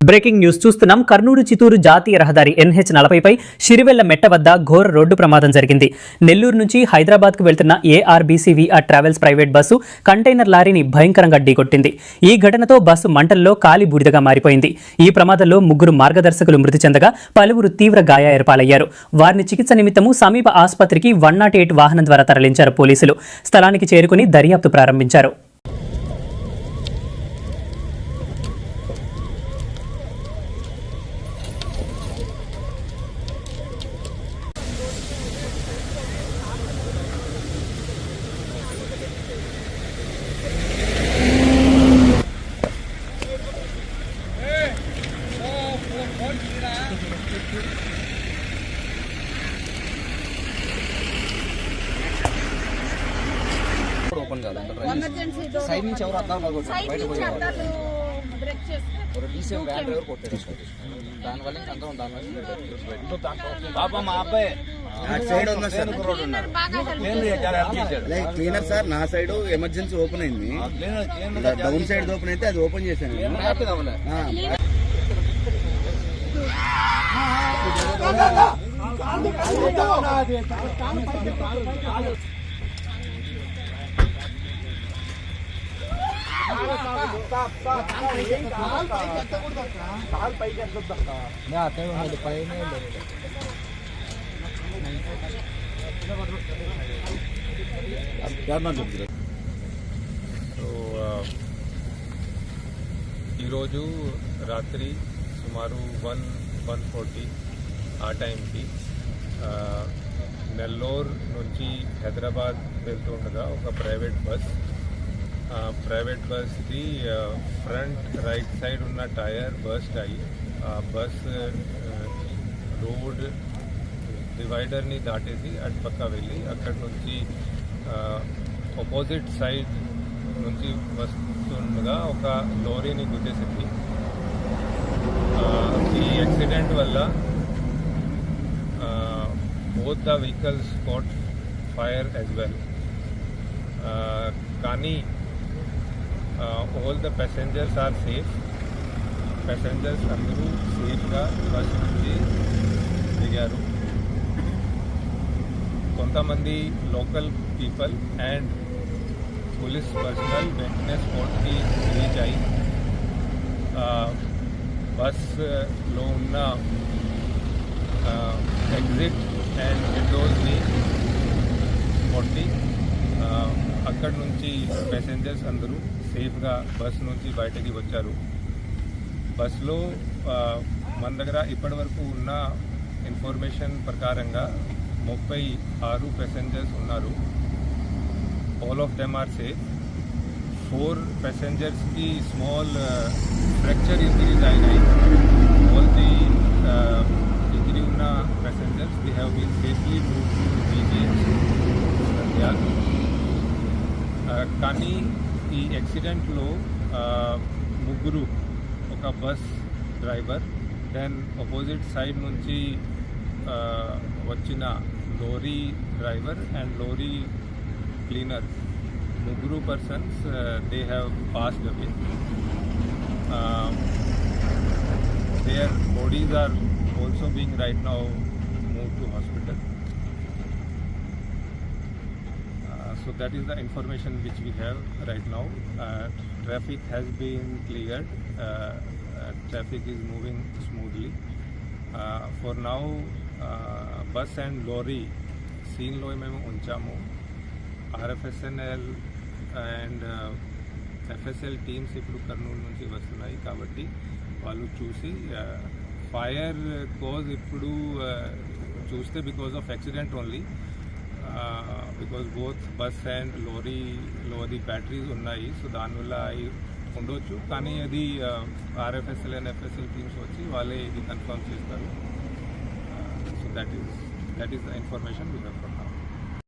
Breaking news చూస్తున్నాం. కర్నూలు చిత్తూరు జాతీయ రహదారి NH40పై షిరివెళ్ల మెట్ట వద్ద ఘోర రోడ్డు ప్రమాదం జరిగింది. నెల్లూరు నుంచి హైదరాబాద్కు వెళ్తున్న ARBCVR travels private bus container లారీని భయంకరంగా ఢీకొట్టింది. ఈ ఘటనతో బస్సు మంటల్లో కాలి బూడిదగా మారిపోయింది. ఈ ప్రమాదంలో 3 మార్గదర్శకులు మృతి చెందగా పలువురు తీవ్ర గాయాల పాలయ్యారు. వారిని చికిత్స నిమిత్తము సమీప ఆసుపత్రికి 108 వాహనం ద్వారా తరలించారు పోలీసులు. స్థలానికి చేరుకుని దర్యాప్తు ప్రారంభించారు. ఓపెన్ కాదు సైడ్ నుంచి ఎవరు అద్దాలు బయట దానివల్ల మా అబ్బాయి క్లీనర్ సార్ నా సైడ్ ఎమర్జెన్సీ ఓపెన్ అయింది, డౌన్ సైడ్ ఓపెన్ అయితే అది ఓపెన్ చేశాను. ఈరోజు రాత్రి సుమారు 1:40 ఆ టైంకి నెల్లూరు నుంచి హైదరాబాద్ వెళ్తుండగా ఒక ప్రైవేట్ బస్ది ఫ్రంట్ రైట్ సైడ్ ఉన్న టైర్ బస్ట్ అయ్యి బస్ రోడ్ డివైడర్ని దాటేసి అటుపక్క వెళ్ళి అక్కడి నుంచి ఆపోజిట్ సైడ్ నుంచి వస్తుండగా ఒక లారీని గుద్దేసింది. ఈ యాక్సిడెంట్ వల్ల both the vehicles caught fire as well. కానీ all the passengers are safe. Passengers అందరూ సేఫ్గా బస్ నుంచి దిగారు. కొంతమంది local people and police personnel వెంటనే స్పాట్కి రీచ్ అయ్యి బస్లో ఉన్న ఎగ్జిట్ అండ్ విండోస్ని కొట్టి అక్కడి నుంచి ప్యాసింజర్స్ అందరూ సేఫ్గా బస్ నుంచి బయటకి వచ్చారు. బస్లో మన దగ్గర ఇప్పటి వరకు ఉన్న ఇన్ఫర్మేషన్ ప్రకారంగా 36 ప్యాసింజర్స్ ఉన్నారు. All of them are safe. 4 ప్యాసింజర్స్కి స్మాల్ ఫ్రాక్చర్ ఇంజరీస్ అయినాయి. ఆల్ ది ఇంజరీ ఉన్న passengers they have been safely moved to PGH. కానీ ఈ యాక్సిడెంట్లో 3 ఒక bus driver, then opposite side నుంచి వచ్చిన lorry driver and lorry cleaner 3 persons they have passed away. Their bodies are also being right now moved to hospital. So that is the information which we have right now. Traffic has been cleared. Traffic is moving smoothly. For now, bus and lorry scene lo memo unchamu. RFSNL and FSL teams ఇప్పుడు కర్నూలు నుంచి వస్తున్నాయి కాబట్టి వాళ్ళు చూసి fire cause ఇప్పుడు చూస్తే because of accident only, because both bus and లారీలో అది బ్యాటరీస్ ఉన్నాయి. సో దానివల్ల అవి ఉండవచ్చు. కానీ అది RFSL అండ్ FSL టీమ్స్ వచ్చి వాళ్ళే ఇది కన్ఫర్మ్ చేస్తారు. So that is the information we have.